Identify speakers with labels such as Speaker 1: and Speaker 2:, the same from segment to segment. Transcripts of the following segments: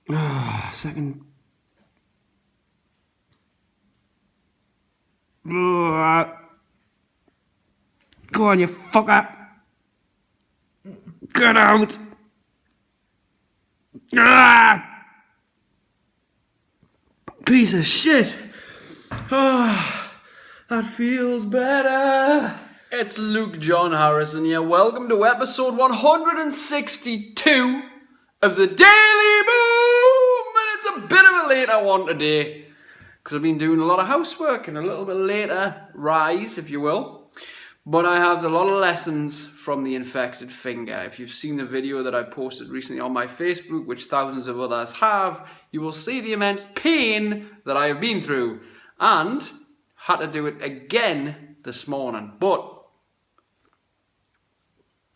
Speaker 1: Second. Go on, you fucker. Get out. Piece of shit. That feels better.
Speaker 2: It's Luke John Harrison here. Welcome to episode 162 of the Daily Boom. And it's a bit of a later one today because I've been doing a lot of housework and a little bit later rise, if you will. But I have a lot of lessons from the infected finger. If you've seen the video that I posted recently on my Facebook, which thousands of others have, you will see the immense pain that I have been through and had to do it again this morning. But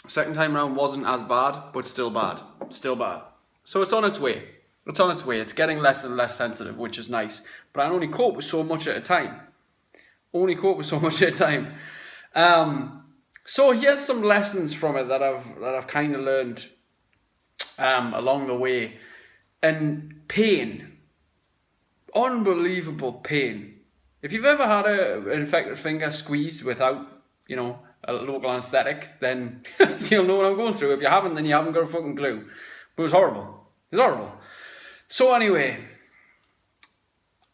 Speaker 2: second time round wasn't as bad, but still bad. Still bad. So it's on its way. It's on its way. It's getting less and less sensitive, which is nice. But I only cope with so much at a time. So here's some lessons from it that I've kind of learned along the way. And pain. Unbelievable pain. If you've ever had an infected finger squeezed without, a local anaesthetic, then you'll know what I'm going through. If you haven't, then you haven't got a fucking clue. But it was horrible. It was horrible. So anyway,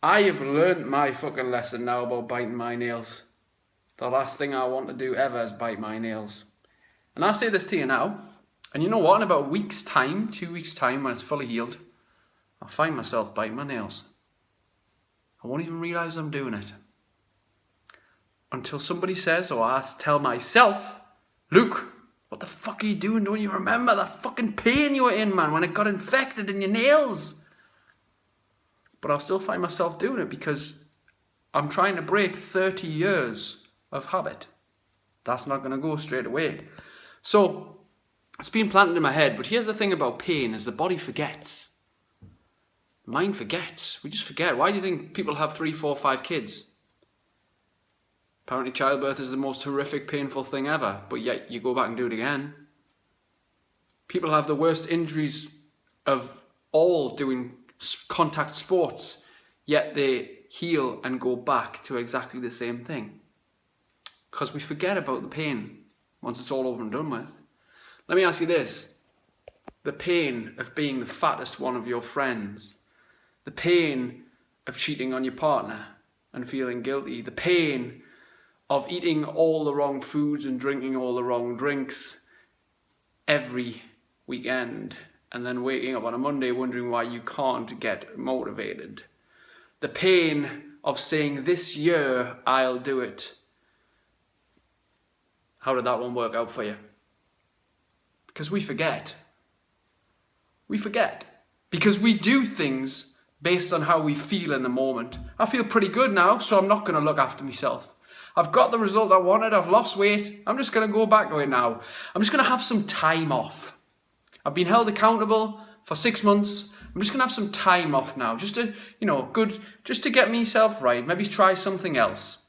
Speaker 2: I have learned my fucking lesson now about biting my nails. The last thing I want to do ever is bite my nails. And I say this to you now, and you know what? In about a week's time, 2 weeks' time, when it's fully healed, I'll find myself biting my nails. I won't even realise I'm doing it. Until somebody says, or I tell myself, Luke, what the fuck are you doing? Don't you remember that fucking pain you were in, man, when it got infected in your nails? But I'll still find myself doing it because I'm trying to break 30 years of habit. That's not going to go straight away. So it's been planted in my head. But here's the thing about pain is the body forgets. Mind forgets. We just forget. Why do you think people have 3, 4, 5 kids? Apparently childbirth is the most horrific, painful thing ever, but yet you go back and do it again. People have the worst injuries of all doing contact sports, yet they heal and go back to exactly the same thing. Because we forget about the pain once it's all over and done with. Let me ask you this. The pain of being the fattest one of your friends, the pain of cheating on your partner and feeling guilty, the pain of eating all the wrong foods and drinking all the wrong drinks every weekend and then waking up on a Monday wondering why you can't get motivated. The pain of saying, this year I'll do it. How did that one work out for you? Because we forget. We forget. Because we do things based on how we feel in the moment. I feel pretty good now, so I'm not going to look after myself. I've got the result I wanted. I've lost weight. I'm just going to go back to it now. I'm just going to have some time off. I've been held accountable for 6 months. I'm just going to have some time off now. Just to, just to get myself right. Maybe try something else.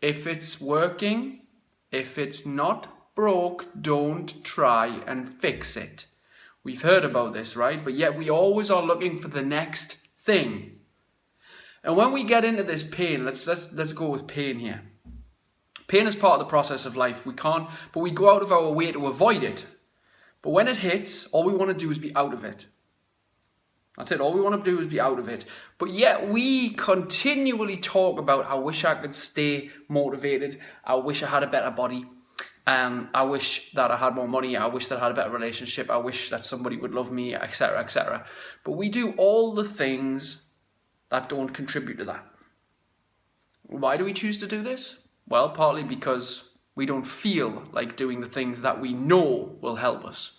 Speaker 2: If it's working, if it's not broke, don't try and fix it. We've heard about this, right? But yet we always are looking for the next thing. And when we get into this pain, let's go with pain here. Pain is part of the process of life. We go out of our way to avoid it. But when it hits, all we want to do is be out of it. That's it. All we want to do is be out of it. But yet we continually talk about, I wish I could stay motivated. I wish I had a better body. I wish that I had more money. I wish that I had a better relationship. I wish that somebody would love me, etc., etc. But we do all the things that don't contribute to that. Why do we choose to do this? Well, partly because we don't feel like doing the things that we know will help us.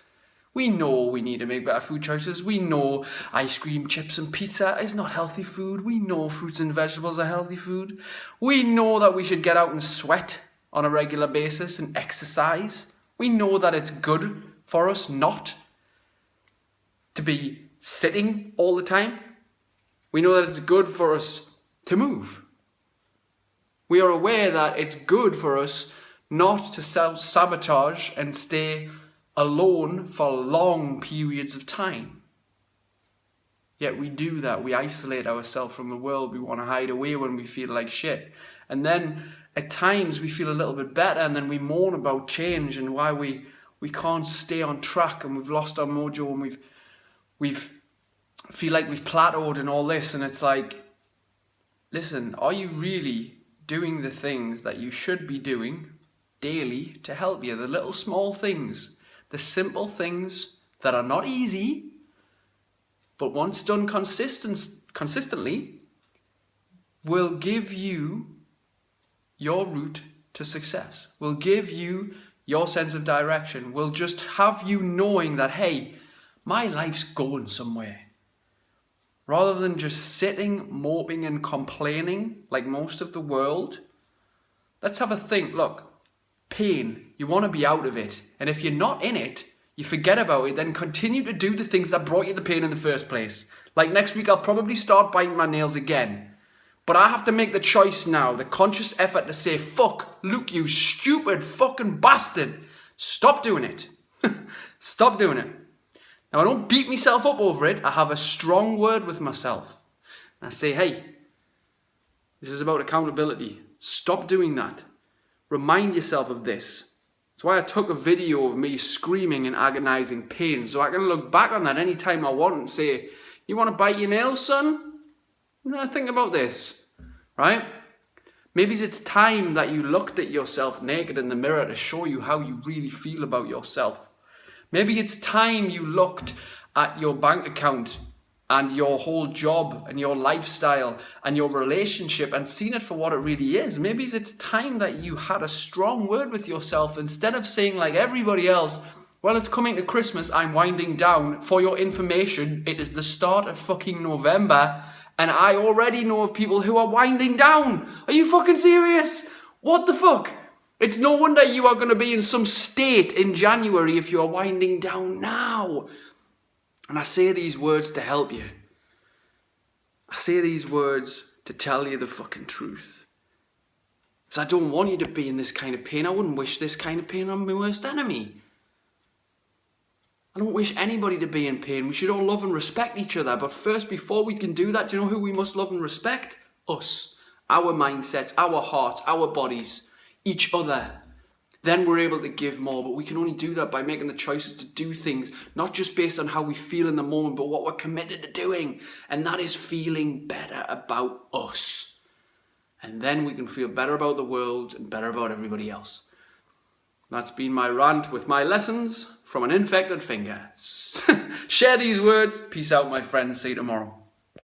Speaker 2: We know we need to make better food choices. We know ice cream, chips and pizza is not healthy food. We know fruits and vegetables are healthy food. We know that we should get out and sweat on a regular basis and exercise. We know that it's good for us not to be sitting all the time. We know that it's good for us to move. We are aware that it's good for us not to self-sabotage and stay alone for long periods of time. Yet we do that. We isolate ourselves from the world. We want to hide away when we feel like shit. And then at times we feel a little bit better, and then we moan about change and why we can't stay on track, and we've lost our mojo, and we've feel like we've plateaued and all this. And it's like, listen, are you really doing the things that you should be doing daily to help you? The little small things, the simple things that are not easy, but once done consistently, will give you your route to success, will give you your sense of direction, will just have you knowing that, hey, my life's going somewhere. Rather than just sitting, moping and complaining like most of the world, let's have a think. Look, pain, you want to be out of it. And if you're not in it, you forget about it, then continue to do the things that brought you the pain in the first place. Like next week, I'll probably start biting my nails again. But I have to make the choice now, the conscious effort to say, fuck, Luke, you stupid fucking bastard. Stop doing it. Stop doing it. Now, I don't beat myself up over it. I have a strong word with myself. I say, hey, this is about accountability. Stop doing that. Remind yourself of this. That's why I took a video of me screaming in agonizing pain, so I can look back on that anytime I want and say, you want to bite your nails, son? Think about this, right? Maybe it's time that you looked at yourself naked in the mirror to show you how you really feel about yourself. Maybe it's time you looked at your bank account and your whole job and your lifestyle and your relationship and seen it for what it really is. Maybe it's time that you had a strong word with yourself instead of saying like everybody else, well, it's coming to Christmas, I'm winding down. For your information, it is the start of fucking November and I already know of people who are winding down. Are you fucking serious? What the fuck? It's no wonder you are going to be in some state in January if you are winding down now. And I say these words to help you. I say these words to tell you the fucking truth. Because I don't want you to be in this kind of pain. I wouldn't wish this kind of pain on my worst enemy. I don't wish anybody to be in pain. We should all love and respect each other. But first, before we can do that, do you know who we must love and respect? Us. Our mindsets, our hearts, our bodies, each other. Then we're able to give more, but we can only do that by making the choices to do things, not just based on how we feel in the moment, but what we're committed to doing. And that is feeling better about us. And then we can feel better about the world and better about everybody else. That's been my rant with my lessons from an infected finger. Share these words. Peace out, my friends. See you tomorrow.